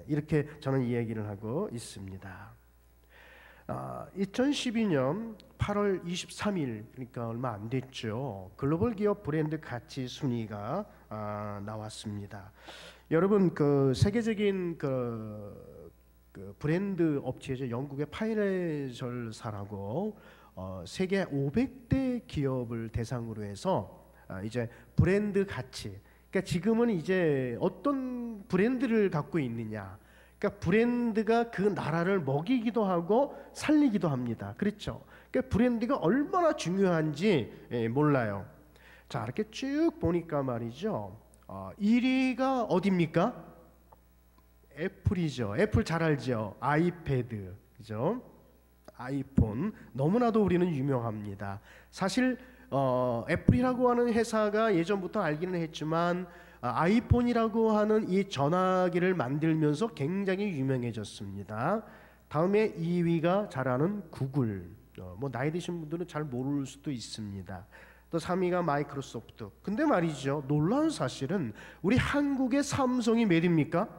Speaker 1: 이렇게 저는 이 얘기를 하고 있습니다. 2012년 8월 23일, 그러니까 얼마 안 됐죠. 글로벌 기업 브랜드 가치 순위가 나왔습니다. 여러분, 그 세계적인 그 브랜드 업체죠. 영국의 파이내셜사라고 세계 500대 기업을 대상으로 해서 이제 브랜드 가치, 그러니까 지금은 이제 어떤 브랜드를 갖고 있느냐, 그러니까 브랜드가 그 나라를 먹이기도 하고 살리기도 합니다. 그렇죠? 그러니까 브랜드가 얼마나 중요한지 몰라요. 자, 이렇게 쭉 보니까 말이죠. 1위가 어디입니까? 애플이죠. 애플 잘 알죠? 아이패드, 그죠? 아이폰, 너무나도 우리는 유명합니다. 사실 애플이라고 하는 회사가 예전부터 알기는 했지만 아이폰이라고 하는 이 전화기를 만들면서 굉장히 유명해졌습니다. 다음에 2위가 잘 아는 구글, 뭐 나이 드신 분들은 잘 모를 수도 있습니다. 또 3위가 마이크로소프트. 근데 말이죠, 놀라운 사실은 우리 한국의 삼성이 몇 위입니까?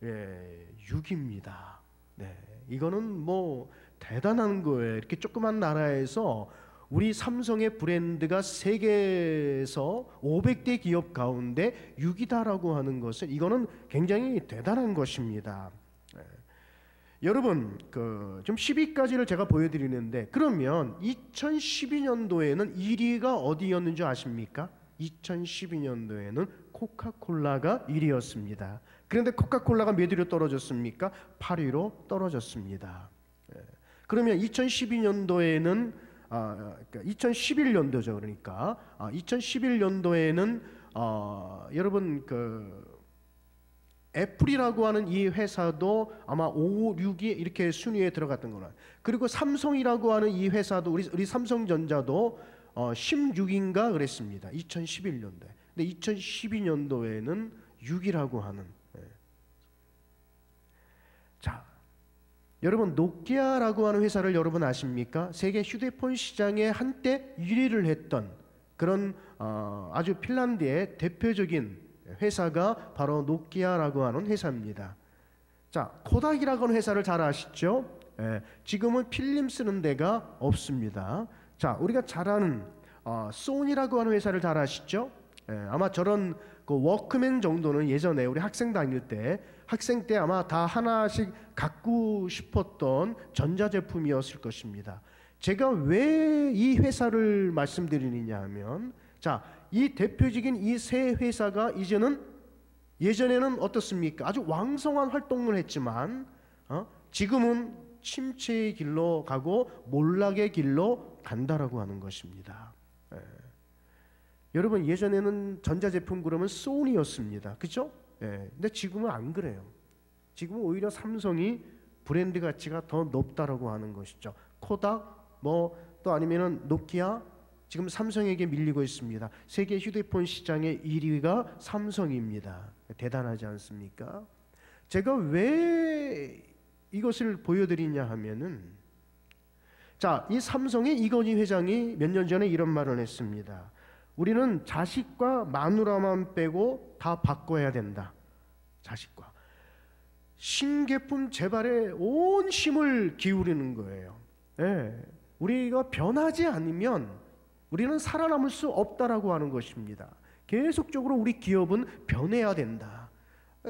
Speaker 1: 6위입니다. 이거는 뭐 대단한 거예요. 이렇게 조그만 나라에서 우리 삼성의 브랜드가 세계에서 500대 기업 가운데 6위다라고 하는 것은 이거는 굉장히 대단한 것입니다. 여러분, 좀 10위까지를 제가 보여드리는데, 그러면 2012년도에는 1위가 어디였는지 아십니까? 2012년도에는 코카콜라가 1위였습니다. 그런데 코카콜라가 몇 위로 떨어졌습니까? 8위로 떨어졌습니다. 그러면 2012년도에는 2011년도죠. 그러니까 2011년도에는 여러분 애플이라고 하는 이 회사도 아마 5, 6위 이렇게 순위에 들어갔던 거나, 그리고 삼성이라고 하는 이 회사도 우리 삼성전자도 16인가 그랬습니다. 2011년도에. 근데 2012년도에는 6위라고 하는. 자, 여러분 노키아라고 하는 회사를 여러분 아십니까? 세계 휴대폰 시장에 한때 1위를 했던 그런 아주 핀란드의 대표적인 회사가 바로 노키아라고 하는 회사입니다. 자, 코닥이라고 하는 회사를 잘 아시죠? 지금은 필름 쓰는 데가 없습니다. 자, 우리가 잘 아는 소니라고 하는 회사를 잘 아시죠? 아마 저런 워크맨 정도는 예전에 우리 학생 다닐 때 아마 다 하나씩 갖고 싶었던 전자제품이었을 것입니다. 제가 왜 이 회사를 말씀드리느냐 하면, 자, 이 대표적인 이 세 회사가 예전에는 어떻습니까? 아주 왕성한 활동을 했지만 지금은 침체의 길로 가고 몰락의 길로 간다라고 하는 것입니다. 여러분, 예전에는 전자제품 그러면 소니였습니다. 그렇죠? 근데 지금은 안 그래요. 지금은 오히려 삼성이 브랜드 가치가 더 높다라고 하는 것이죠. 코닥, 또 아니면은 노키아, 지금 삼성에게 밀리고 있습니다. 세계 휴대폰 시장의 1위가 삼성입니다. 대단하지 않습니까? 제가 왜 이것을 보여드리냐 하면은, 자, 이 삼성의 이건희 회장이 몇 년 전에 이런 말을 했습니다. 우리는 자식과 마누라만 빼고 다 바꿔야 된다. 자식과. 신제품 개발에 온 힘을 기울이는 거예요. 우리가 변하지 않으면 우리는 살아남을 수 없다라고 하는 것입니다. 계속적으로 우리 기업은 변해야 된다.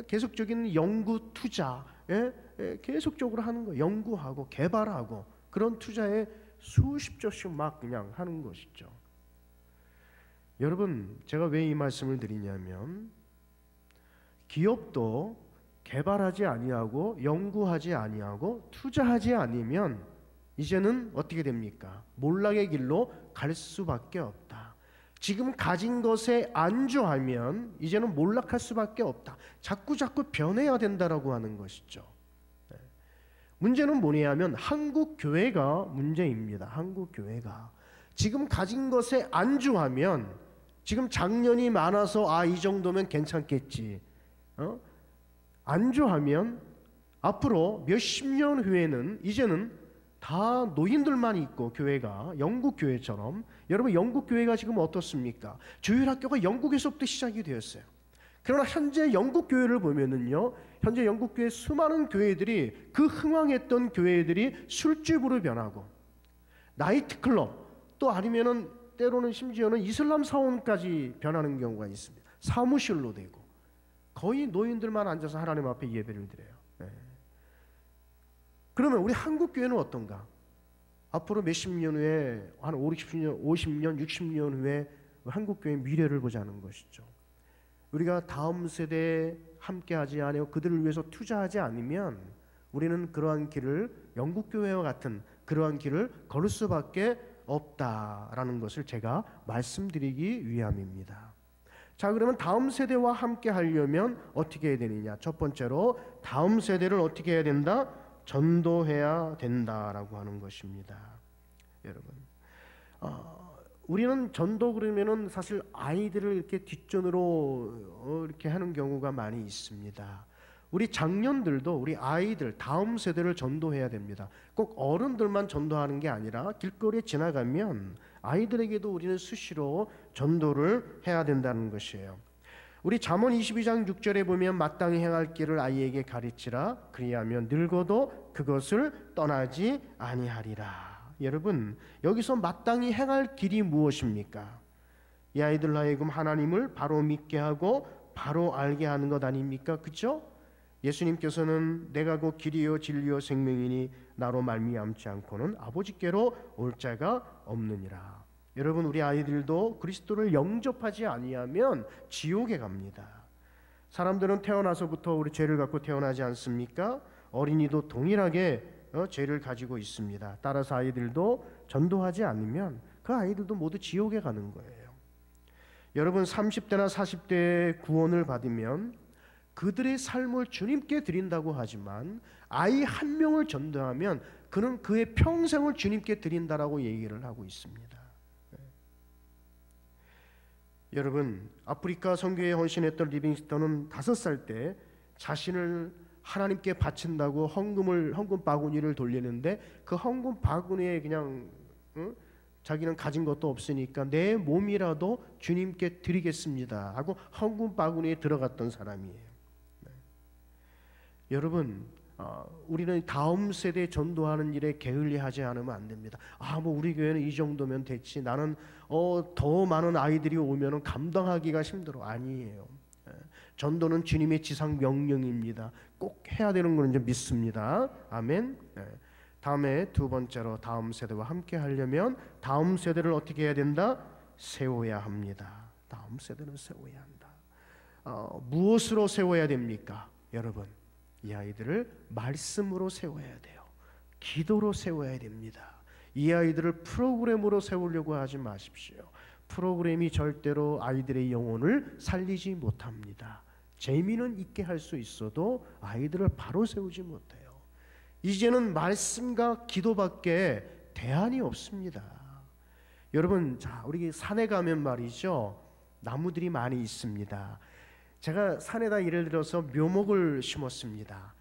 Speaker 1: 계속적인 연구 투자, 계속적으로 하는 거, 연구하고 개발하고 그런 투자에 수십 조씩 막 그냥 하는 것이죠. 여러분, 제가 왜 이 말씀을 드리냐면, 기업도 개발하지 아니하고 연구하지 아니하고 투자하지 않으면 이제는 어떻게 됩니까? 몰락의 길로 갈 수밖에 없다. 지금 가진 것에 안주하면 이제는 몰락할 수밖에 없다. 자꾸 변해야 된다라고 하는 것이죠. 문제는 뭐냐면 한국 교회가 문제입니다. 한국 교회가 지금 가진 것에 안주하면, 지금 작년이 많아서 이 정도면 괜찮겠지, 안주하면 앞으로 몇십 년 후에는 이제는 다 노인들만 있고, 교회가 영국 교회처럼. 여러분, 영국 교회가 지금 어떻습니까? 주일학교가 영국에서부터 시작이 되었어요. 그러나 현재 영국 교회를 보면은요, 현재 영국 교회 수많은 교회들이, 그 흥왕했던 교회들이 술집으로 변하고 나이트클럽, 또 아니면은 때로는 심지어는 이슬람 사원까지 변하는 경우가 있습니다. 사무실로 되고 거의 노인들만 앉아서 하나님 앞에 예배를 드려요. 그러면 우리 한국 교회는 어떤가? 앞으로 몇십 년 후에, 한 50년, 60년 후에 한국 교회의 미래를 보자는 것이죠. 우리가 다음 세대에 함께하지 않고 그들을 위해서 투자하지 않으면 우리는 그러한 길을, 영국 교회와 같은 그러한 길을 걸을 수밖에 없다라는 것을 제가 말씀드리기 위함입니다. 자, 그러면 다음 세대와 함께 하려면 어떻게 해야 되느냐? 첫 번째로 다음 세대를 어떻게 해야 된다? 전도해야 된다라고 하는 것입니다. 여러분, 우리는 전도 그러면은 사실 아이들을 이렇게 뒷전으로 이렇게 하는 경우가 많이 있습니다. 우리 장년들도 우리 아이들, 다음 세대를 전도해야 됩니다. 꼭 어른들만 전도하는 게 아니라 길거리에 지나가면 아이들에게도 우리는 수시로 전도를 해야 된다는 것이에요. 우리 잠언 22장 6절에 보면 마땅히 행할 길을 아이에게 가르치라, 그리하면 늙어도 그것을 떠나지 아니하리라. 여러분, 여기서 마땅히 행할 길이 무엇입니까? 이 아이들 하여금 하나님을 바로 믿게 하고 바로 알게 하는 것 아닙니까? 그렇죠? 예수님께서는 내가 곧 길이요 진리요 생명이니 나로 말미암지 않고는 아버지께로 올 자가 없느니라. 여러분, 우리 아이들도 그리스도를 영접하지 아니하면 지옥에 갑니다. 사람들은 태어나서부터 우리 죄를 갖고 태어나지 않습니까? 어린이도 동일하게 죄를 가지고 있습니다. 따라서 아이들도 전도하지 않으면 그 아이들도 모두 지옥에 가는 거예요. 여러분, 30대나 40대의 구원을 받으면 그들의 삶을 주님께 드린다고 하지만 아이 한 명을 전도하면 그는 그의 평생을 주님께 드린다라고 얘기를 하고 있습니다. 여러분, 아프리카 선교에 헌신했던 리빙스턴은 5살 때 자신을 하나님께 바친다고 헌금 바구니를 돌리는데 그 헌금 바구니에 그냥 자기는 가진 것도 없으니까 내 몸이라도 주님께 드리겠습니다 하고 헌금 바구니에 들어갔던 사람이에요. 네. 여러분, 우리는 다음 세대 전도하는 일에 게을리하지 않으면 안 됩니다. 뭐 우리 교회는 이 정도면 됐지. 나는 더 많은 아이들이 오면은 감당하기가 힘들어. 아니에요. 전도는 주님의 지상 명령입니다. 꼭 해야 되는 걸 이제 믿습니다. 아멘. 다음에 두 번째로 다음 세대와 함께 하려면 다음 세대를 어떻게 해야 된다? 세워야 합니다. 다음 세대는 세워야 한다. 무엇으로 세워야 됩니까? 여러분, 이 아이들을 말씀으로 세워야 돼요. 기도로 세워야 됩니다. 이 아이들을 프로그램으로 세우려고 하지 마십시오. 프로그램이 절대로 아이들의 영혼을 살리지 못합니다. 재미는 있게 할 수 있어도 아이들을 바로 세우지 못해요. 이제는 말씀과 기도밖에 대안이 없습니다. 여러분, 우리 산에 가면 말이죠, 나무들이 많이 있습니다. 제가 산에다 예를 들어서 묘목을 심었습니다.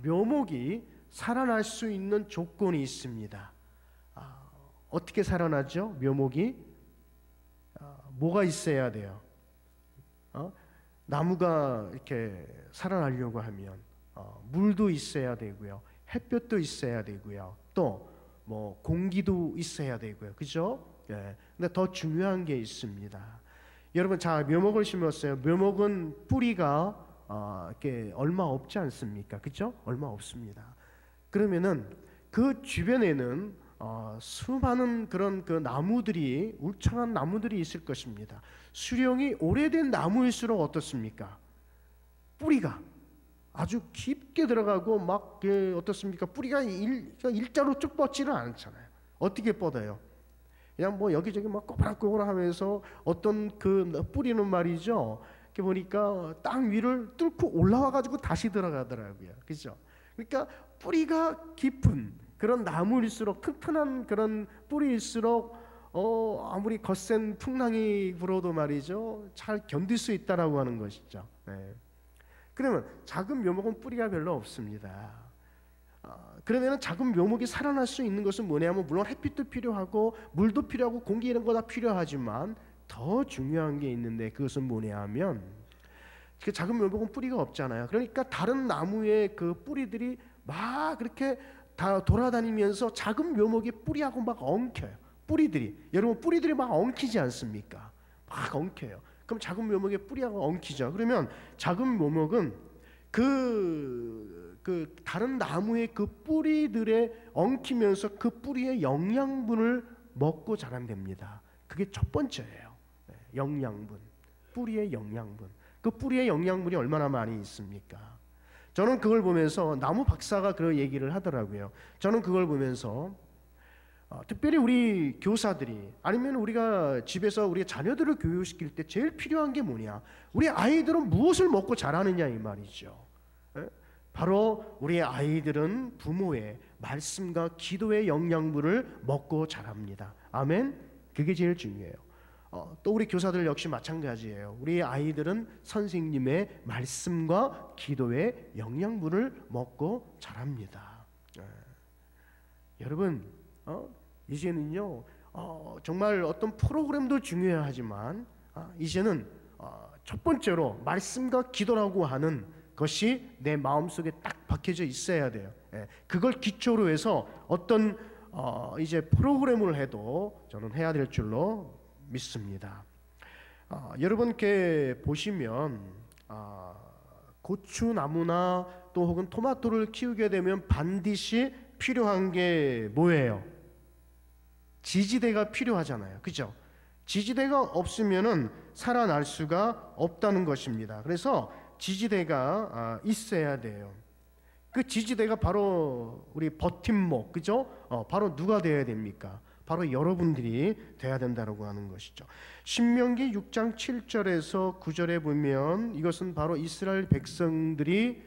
Speaker 1: 묘목이 살아날 수 있는 조건이 있습니다. 어떻게 살아나죠? 묘목이 뭐가 있어야 돼요? 나무가 이렇게 살아나려고 하면 물도 있어야 되고요, 햇볕도 있어야 되고요, 또 뭐 공기도 있어야 되고요, 그죠? 근데 더 중요한 게 있습니다. 여러분, 묘목을 심었어요. 묘목은 뿌리가 이렇게 얼마 없지 않습니까? 그죠? 얼마 없습니다. 그러면은 그 주변에는 수많은 그런 그 나무들이, 울창한 나무들이 있을 것입니다. 수령이 오래된 나무일수록 어떻습니까? 뿌리가 아주 깊게 들어가고 막 어떻습니까? 뿌리가 일자로 쭉 뻗지는 않잖아요. 어떻게 뻗어요? 그냥 뭐 여기저기 막 꼬부락꼬부락하면서 어떤 그 뿌리는 말이죠, 이렇게 보니까 땅 위를 뚫고 올라와 가지고 다시 들어가더라고요. 그죠? 그러니까 뿌리가 깊은 그런 나무일수록, 튼튼한 그런 뿌리일수록 아무리 거센 풍랑이 불어도 말이죠, 잘 견딜 수 있다라고 하는 것이죠. 네. 그러면 작은 묘목은 뿌리가 별로 없습니다. 그러면 작은 묘목이 살아날 수 있는 것은 뭐냐면, 물론 햇빛도 필요하고 물도 필요하고 공기 이런 거 다 필요하지만 더 중요한 게 있는데, 그것은 뭐냐 하면 그 작은 묘목은 뿌리가 없잖아요. 그러니까 다른 나무의 그 뿌리들이 막 그렇게 다 돌아다니면서 작은 묘목이 뿌리하고 막 엉켜요. 여러분, 뿌리들이 막 엉키지 않습니까? 막 엉켜요. 그럼 작은 묘목의 뿌리하고 엉키죠. 그러면 작은 묘목은 그 다른 나무의 그 뿌리들에 엉키면서 그 뿌리의 영양분을 먹고 자란답니다. 그게 첫 번째예요. 영양분, 뿌리의 영양분. 그 뿌리의 영양분이 얼마나 많이 있습니까? 저는 그걸 보면서, 나무 박사가 그런 얘기를 하더라고요. 저는 그걸 보면서 특별히 우리 교사들이, 아니면 우리가 집에서 우리 자녀들을 교육시킬 때 제일 필요한 게 뭐냐, 우리 아이들은 무엇을 먹고 자라느냐 이 말이죠. 바로 우리 아이들은 부모의 말씀과 기도의 영양분을 먹고 자랍니다. 아멘. 그게 제일 중요해요. 또 우리 교사들 역시 마찬가지예요. 우리 아이들은 선생님의 말씀과 기도의 영양분을 먹고 자랍니다. 여러분, 이제는요, 정말 어떤 프로그램도 중요하지만 이제는 첫 번째로 말씀과 기도라고 하는 것이 내 마음속에 딱 박혀져 있어야 돼요. 그걸 기초로 해서 어떤 이제 프로그램을 해도 저는 해야 될 줄로 믿습니다. 여러분 이렇게 보시면 고추나무나 또 혹은 토마토를 키우게 되면 반드시 필요한 게 뭐예요? 지지대가 필요하잖아요. 그죠? 지지대가 없으면은 살아날 수가 없다는 것입니다. 그래서 지지대가 있어야 돼요. 그 지지대가 바로 우리 버팀목, 그죠? 바로 누가 되어야 됩니까? 바로 여러분들이 돼야 된다고 하는 것이죠. 신명기 6장 7절에서 9절에 보면 이것은 바로 이스라엘 백성들이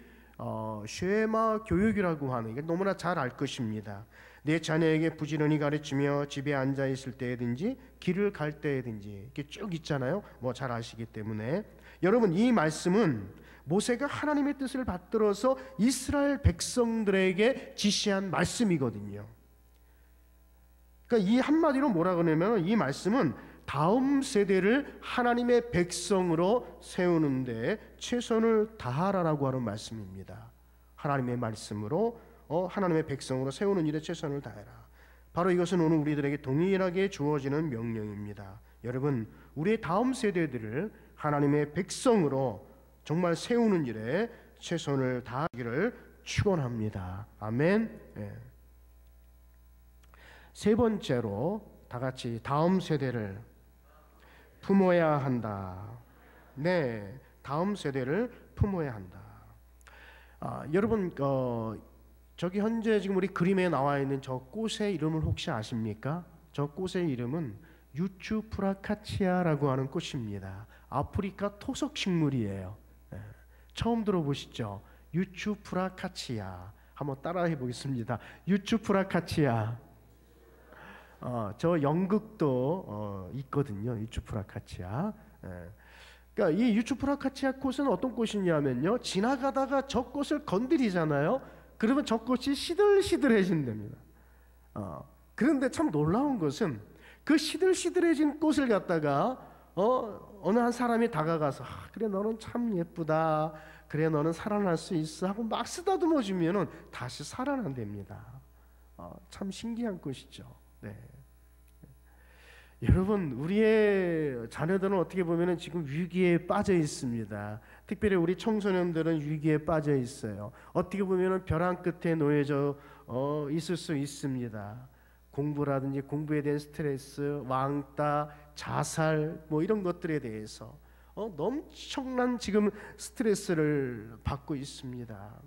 Speaker 1: 쉐마 교육이라고 하는, 이게 너무나 잘 알 것입니다. 내 자녀에게 부지런히 가르치며 집에 앉아 있을 때든지 길을 갈 때든지, 이렇게 쭉 있잖아요. 뭐 잘 아시기 때문에. 여러분, 이 말씀은 모세가 하나님의 뜻을 받들어서 이스라엘 백성들에게 지시한 말씀이거든요. 그러니까 이 한마디로 뭐라 그러냐면, 이 말씀은 다음 세대를 하나님의 백성으로 세우는데 최선을 다하라라고 하는 말씀입니다. 하나님의 말씀으로 하나님의 백성으로 세우는 일에 최선을 다해라. 바로 이것은 오늘 우리들에게 동일하게 주어지는 명령입니다. 여러분, 우리의 다음 세대들을 하나님의 백성으로 정말 세우는 일에 최선을 다하기를 축원합니다. 아멘. 예. 세 번째로 다 같이 다음 세대를 품어야 한다. 네, 다음 세대를 품어야 한다. 여러분, 저기 현재 지금 우리 그림에 나와 있는 저 꽃의 이름을 혹시 아십니까? 저 꽃의 이름은 유추프라카치아라고 하는 꽃입니다. 아프리카 토속 식물이에요. 처음 들어보시죠? 유추프라카치아. 한번 따라해 보겠습니다. 유추프라카치아. 저 연극도 있거든요. 유추프라카치아. 그러니까 이 유추프라카치아 꽃은 어떤 꽃이냐면요, 지나가다가 저 꽃을 건드리잖아요. 그러면 저 꽃이 시들시들해진답니다. 그런데 참 놀라운 것은 그 시들시들해진 꽃을 갖다가 어느 한 사람이 다가가서 그래 너는 참 예쁘다, 그래 너는 살아날 수 있어 하고 막 쓰다듬어 주면은 다시 살아난답니다. 참 신기한 꽃이죠. 네. 여러분, 우리의 자녀들은 어떻게 보면은 지금 위기에 빠져 있습니다. 특별히 우리 청소년들은 위기에 빠져 있어요. 어떻게 보면은 벼랑 끝에 놓여져 있을 수 있습니다. 공부라든지 공부에 대한 스트레스, 왕따, 자살, 뭐 이런 것들에 대해서 엄청난 지금 스트레스를 받고 있습니다.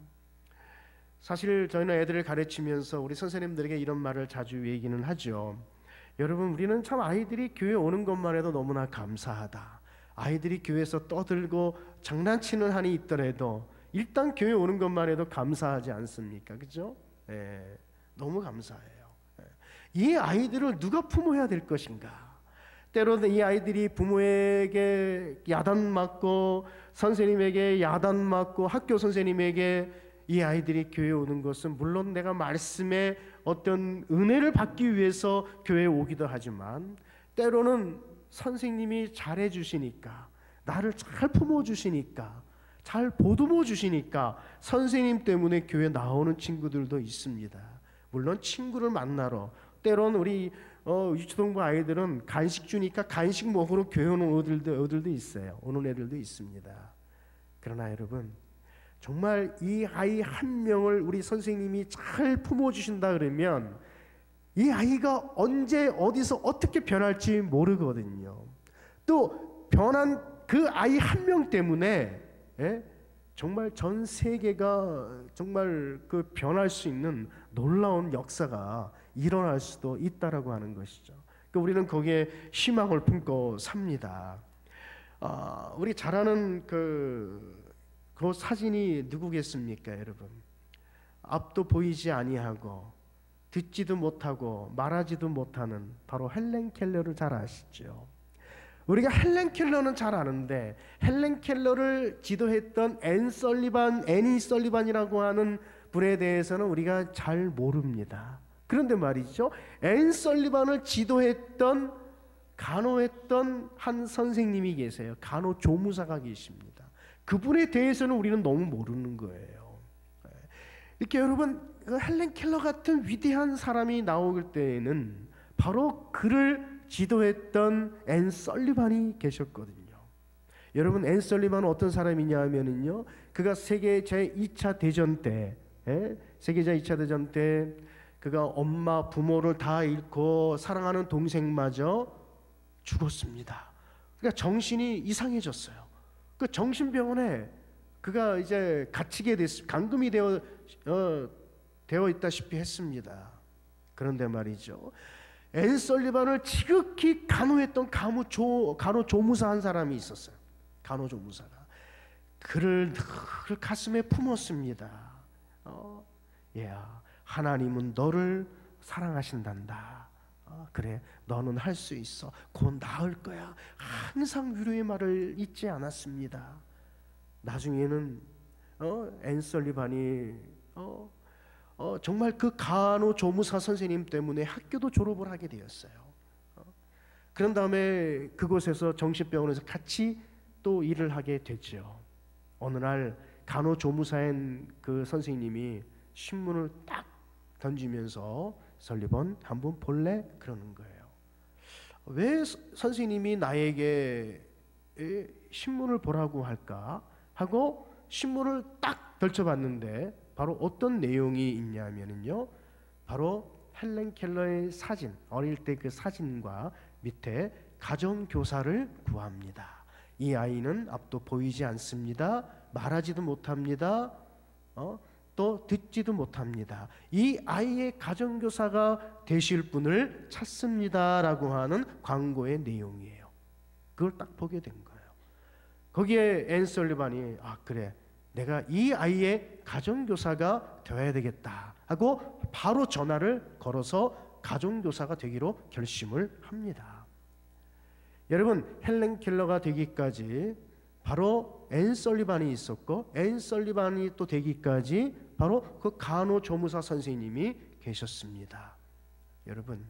Speaker 1: 사실 저희는 애들을 가르치면서 우리 선생님들에게 이런 말을 자주 얘기는 하죠. 여러분, 우리는 참 아이들이 교회 오는 것만 해도 너무나 감사하다. 아이들이 교회에서 떠들고 장난치는 한이 있더라도 일단 교회 오는 것만 해도 감사하지 않습니까? 그죠? 예, 너무 감사해요. 이 아이들을 누가 품어야 될 것인가? 때로는 이 아이들이 부모에게 야단맞고 선생님에게 야단맞고 학교 선생님에게 이 아이들이 교회에 오는 것은 물론 내가 말씀에 어떤 은혜를 받기 위해서 교회에 오기도 하지만 때로는 선생님이 잘해 주시니까, 나를 잘 품어 주시니까, 잘 보듬어 주시니까 선생님 때문에 교회 나오는 친구들도 있습니다. 물론 친구를 만나러, 때로는 우리 유치동부 아이들은 간식 주니까 간식 먹으러 교회 오는 애들도 있어요. 오는 애들도 있습니다. 그러나 여러분, 정말 이 아이 한 명을 우리 선생님이 잘 품어주신다 그러면 이 아이가 언제 어디서 어떻게 변할지 모르거든요. 또 변한 그 아이 한 명 때문에 정말 전 세계가 정말 그 변할 수 있는 놀라운 역사가 일어날 수도 있다라고 하는 것이죠. 그러니까 우리는 거기에 희망을 품고 삽니다. 우리 잘 아는 그 사진이 누구겠습니까, 여러분? 앞도 보이지 아니하고 듣지도 못하고 말하지도 못하는 바로 헬렌 켈러를 잘 아시죠? 우리가 헬렌 켈러는 잘 아는데 헬렌 켈러를 지도했던 애니 설리반이라고 하는 분에 대해서는 우리가 잘 모릅니다. 그런데 말이죠, 앤 설리반을 지도했던 간호했던 한 선생님이 계세요. 간호조무사가 계십니다. 그분에 대해서는 우리는 너무 모르는 거예요. 이렇게 여러분, 그 헬렌 켈러 같은 위대한 사람이 나올 때에는 바로 그를 지도했던 앤 설리반이 계셨거든요. 여러분, 앤 설리반은 어떤 사람이냐 하면은요, 그가 세계 제2차 대전 때, 세계 제2차 대전 때 그가 엄마 부모를 다 잃고 사랑하는 동생마저 죽었습니다. 그러니까 정신이 이상해졌어요. 그 정신병원에 그가 이제 갇히게 감금이 되어 있다시피 했습니다. 그런데 말이죠, 앤 설리반을 지극히 간호했던 간호조무사 한 사람이 있었어요. 간호조무사가 그를 늘 가슴에 품었습니다. 하나님은 너를 사랑하신단다. 그래, 너는 할 수 있어. 곧 나을 거야. 항상 위로의 말을 잊지 않았습니다. 나중에는 앤 설리반이 정말 그 간호조무사 선생님 때문에 학교도 졸업을 하게 되었어요. 그런 다음에 그곳에서 정신병원에서 같이 또 일을 하게 됐죠. 어느 날 간호조무사인 그 선생님이 신문을 딱 던지면서 설리번 한번 볼래? 그러는 거예요. 왜 선생님이 나에게 신문을 보라고 할까 하고 신문을 딱 펼쳐봤는데 바로 어떤 내용이 있냐면요, 바로 헬렌 켈러의 사진, 어릴 때 그 사진과 밑에 가정교사를 구합니다. 이 아이는 앞도 보이지 않습니다. 말하지도 못합니다. 또 듣지도 못합니다. 이 아이의 가정교사가 되실 분을 찾습니다 라고 하는 광고의 내용이에요. 그걸 딱 보게 된 거예요. 거기에 앤 설리반이 그래, 내가 이 아이의 가정교사가 되어야 되겠다 하고 바로 전화를 걸어서 가정교사가 되기로 결심을 합니다. 여러분, 헬렌 켈러가 되기까지 바로 앤 설리반이 있었고, 앤 설리반이 또 되기까지 바로 그 간호조무사 선생님이 계셨습니다. 여러분,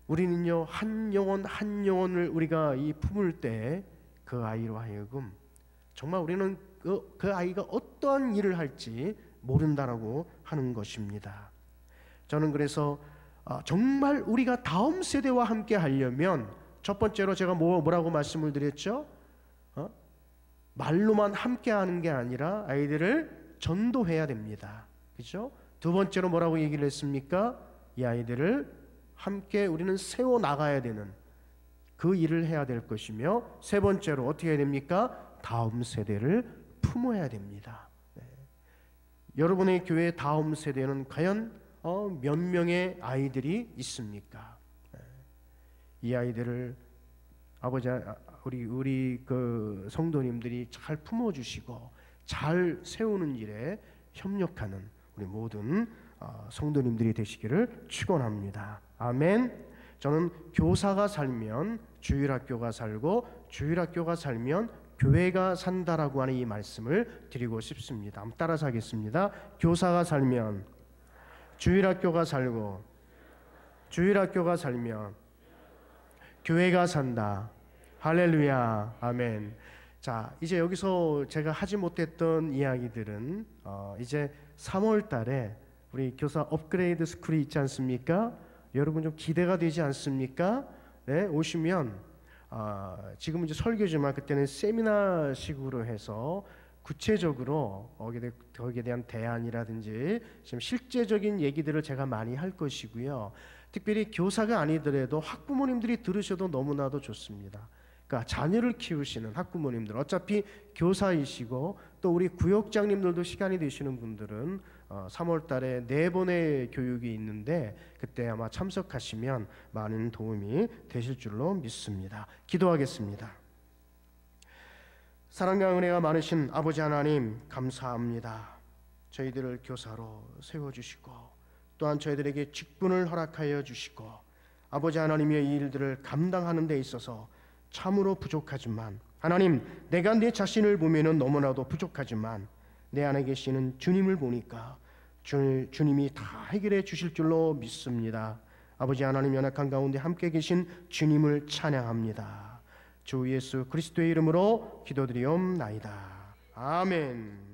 Speaker 1: 우리는요, 한 영혼을 우리가 이 품을 때 그 아이로 하여금 정말 우리는 그 아이가 어떠한 일을 할지 모른다라고 하는 것입니다. 저는 그래서 정말 우리가 다음 세대와 함께 하려면 첫 번째로 제가 뭐라고 말씀을 드렸죠? 말로만 함께 하는 게 아니라 아이들을 전도해야 됩니다. 그렇죠? 두 번째로 뭐라고 얘기를 했습니까? 이 아이들을 함께 우리는 세워 나가야 되는 그 일을 해야 될 것이며, 세 번째로 어떻게 해야 됩니까? 다음 세대를 품어야 됩니다. 여러분의 교회 다음 세대는 과연 몇 명의 아이들이 있습니까? 이 아이들을 아버지, 우리 그 성도님들이 잘 품어주시고 잘 세우는 일에 협력하는 우리 모든 성도님들이 되시기를 축원합니다. 아멘. 저는 교사가 살면 주일학교가 살고, 주일학교가 살면 교회가 산다라고 하는 이 말씀을 드리고 싶습니다. 한번 따라서 하겠습니다. 교사가 살면 주일학교가 살고, 주일학교가 살면 교회가 산다. 할렐루야. 아멘. 자, 이제 여기서 제가 하지 못했던 이야기들은 이제 3월 달에 우리 교사 업그레이드 스쿨이 있지 않습니까? 여러분 좀 기대가 되지 않습니까? 네, 오시면 지금은 이제 설교지만 그때는 세미나식으로 해서 구체적으로 거기에 대한 대안이라든지 지금 실제적인 얘기들을 제가 많이 할 것이고요. 특별히 교사가 아니더라도 학부모님들이 들으셔도 너무나도 좋습니다. 그러니까 자녀를 키우시는 학부모님들, 어차피 교사이시고 또 우리 구역장님들도 시간이 되시는 분들은 3월 달에 4번의 교육이 있는데 그때 아마 참석하시면 많은 도움이 되실 줄로 믿습니다. 기도하겠습니다. 사랑과 은혜가 많으신 아버지 하나님, 감사합니다. 저희들을 교사로 세워주시고 또한 저희들에게 직분을 허락하여 주시고, 아버지 하나님의 이 일들을 감당하는 데 있어서 참으로 부족하지만, 하나님, 내가 내 자신을 보면은 너무나도 부족하지만 내 안에 계시는 주님을 보니까 주님이 다 해결해 주실 줄로 믿습니다. 아버지 하나님, 연약한 가운데 함께 계신 주님을 찬양합니다. 주 예수 그리스도의 이름으로 기도드리옵나이다. 아멘.